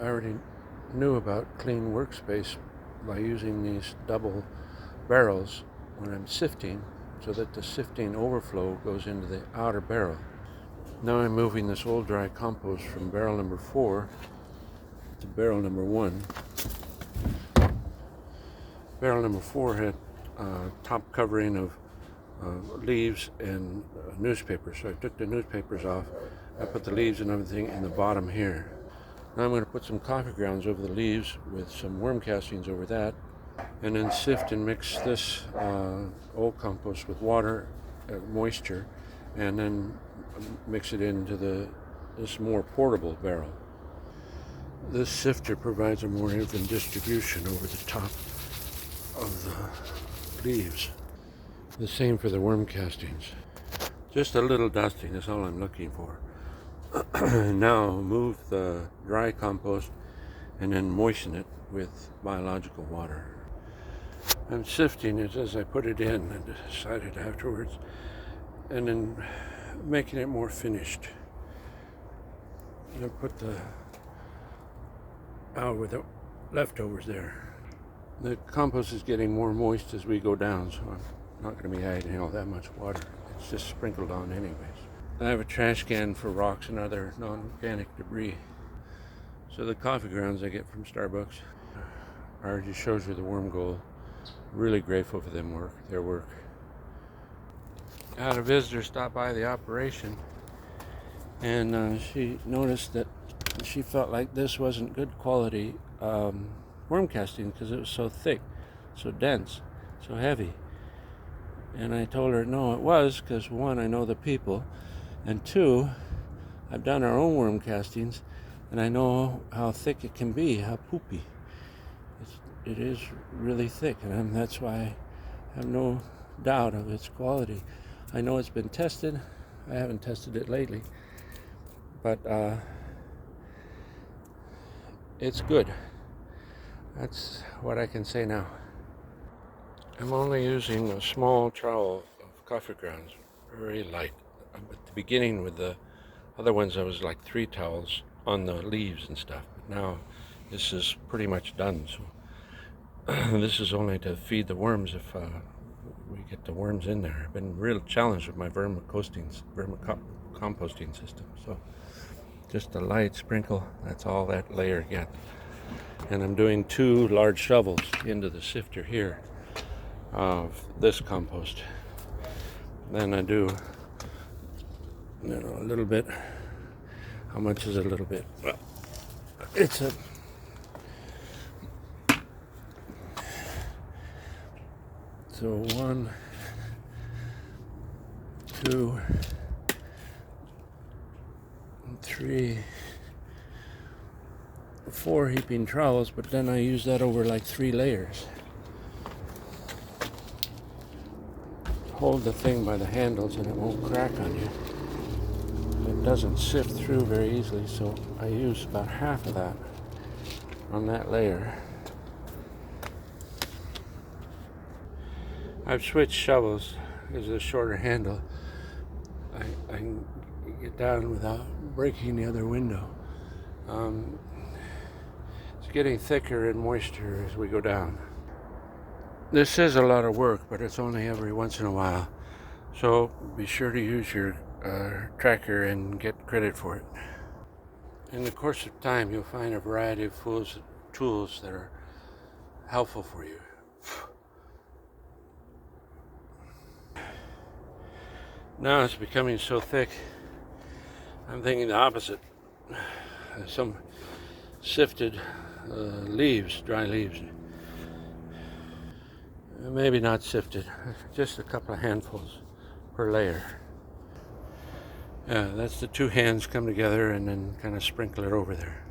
I already knew about clean workspace by using these double barrels when I'm sifting, so that the sifting overflow goes into the outer barrel. Now I'm moving this old dry compost from barrel number 4 to barrel number 1. Barrel number 4 had top covering of leaves and newspaper, so I took the newspapers off. I put the leaves and everything in the bottom here. Now I'm going to put some coffee grounds over the leaves with some worm castings over that, and then sift and mix this old compost with water, moisture, and then mix it into this more portable barrel. This sifter provides a more even distribution over the top of the leaves. The same for the worm castings. Just a little dusting is all I'm looking for. Now move the dry compost and then moisten it with biological water. I'm sifting it as I put it in and decided afterwards, and then making it more finished. I put out with the leftovers there. The compost is getting more moist as we go down, so I'm not going to be adding all that much water. It's just sprinkled on anyways. I have a trash can for rocks and other non-organic debris. So the coffee grounds I get from Starbucks already shows you the worm goal. Really grateful for their work. I had a visitor stop by the operation, and she noticed that she felt like this wasn't good quality worm casting because it was so thick, so dense, so heavy. And I told her no, it was, because one, I know the people, and two, I've done our own worm castings, and I know how thick it can be, how poopy. It is really thick, and that's why I have no doubt of its quality. I know it's been tested. I haven't tested it lately, but it's good. That's what I can say now. I'm only using a small trowel of coffee grounds, very light. At the beginning with the other ones I was like 3 towels on the leaves and stuff, but now this is pretty much done, so this is only to feed the worms if we get the worms in there. I've been real challenged with my vermicomposting system, so just a light sprinkle, that's all that layer gets. And I'm doing 2 large shovels into the sifter here of this compost. Then I do a little bit. How much is a little bit? Well, it's a so 1, 2, 3, 4 heaping trowels, but then I use that over like 3 layers. Hold the thing by the handles and it won't crack on you. It doesn't sift through very easily, so I use about half of that on that layer. I've switched shovels because of the shorter handle. I can get down without breaking the other window. It's getting thicker and moister as we go down. This is a lot of work, but it's only every once in a while. So be sure to use your tracker and get credit for it. In the course of time, you'll find a variety of tools that are helpful for you. Now it's becoming so thick, I'm thinking the opposite. Some sifted leaves, dry leaves. Maybe not sifted, just a couple of handfuls per layer. Yeah, that's the 2 hands come together and then kind of sprinkle it over there.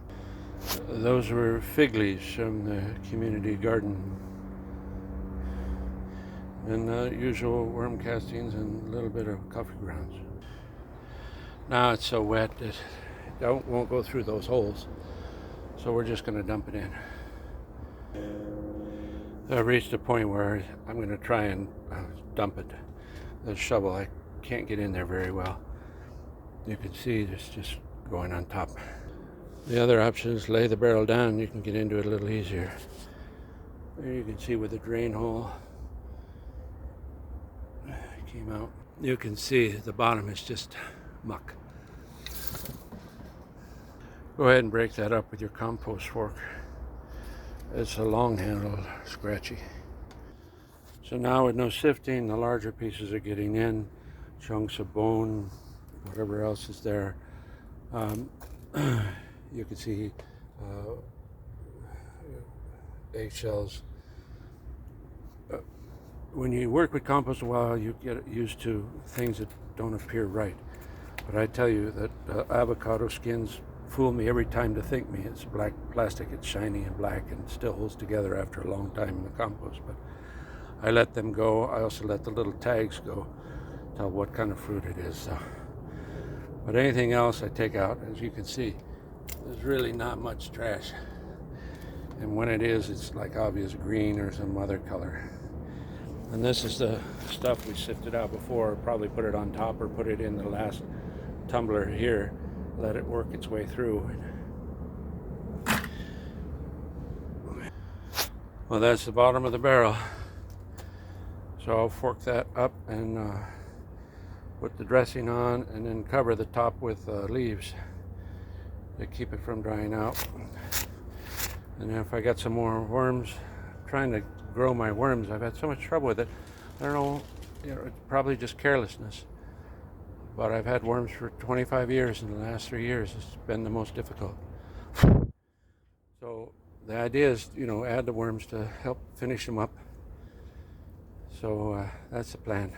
Those were fig leaves from the community garden. And the usual worm castings and a little bit of coffee grounds. Now it's so wet that it won't go through those holes, so we're just going to dump it in. I've reached a point where I'm going to try and dump it. The shovel, I can't get in there very well. You can see it's just going on top. The other option is lay the barrel down. You can get into it a little easier. There you can see with the drain hole came out. You can see the bottom is just muck. Go ahead and break that up with your compost fork. It's a long handle, scratchy. So now with no sifting, the larger pieces are getting in, chunks of bone, whatever else is there. You can see eggshells. When you work with compost a while, you get used to things that don't appear right. But I tell you that avocado skins fool me every time to think me. It's black plastic, it's shiny and black and still holds together after a long time in the compost. But I let them go. I also let the little tags go, tell what kind of fruit it is. So. But anything else I take out. As you can see, there's really not much trash. And when it is, it's like obvious green or some other color. And this is the stuff we sifted out before. Probably put it on top or put it in the last tumbler here. Let it work its way through. Well, that's the bottom of the barrel. So I'll fork that up and put the dressing on and then cover the top with leaves to keep it from drying out. And then if I got some more worms, I'm trying to grow my worms. I've had so much trouble with it. I don't know, it's probably just carelessness. But I've had worms for 25 years, and the last 3 years it's been the most difficult. So the idea is, add the worms to help finish them up. So that's the plan.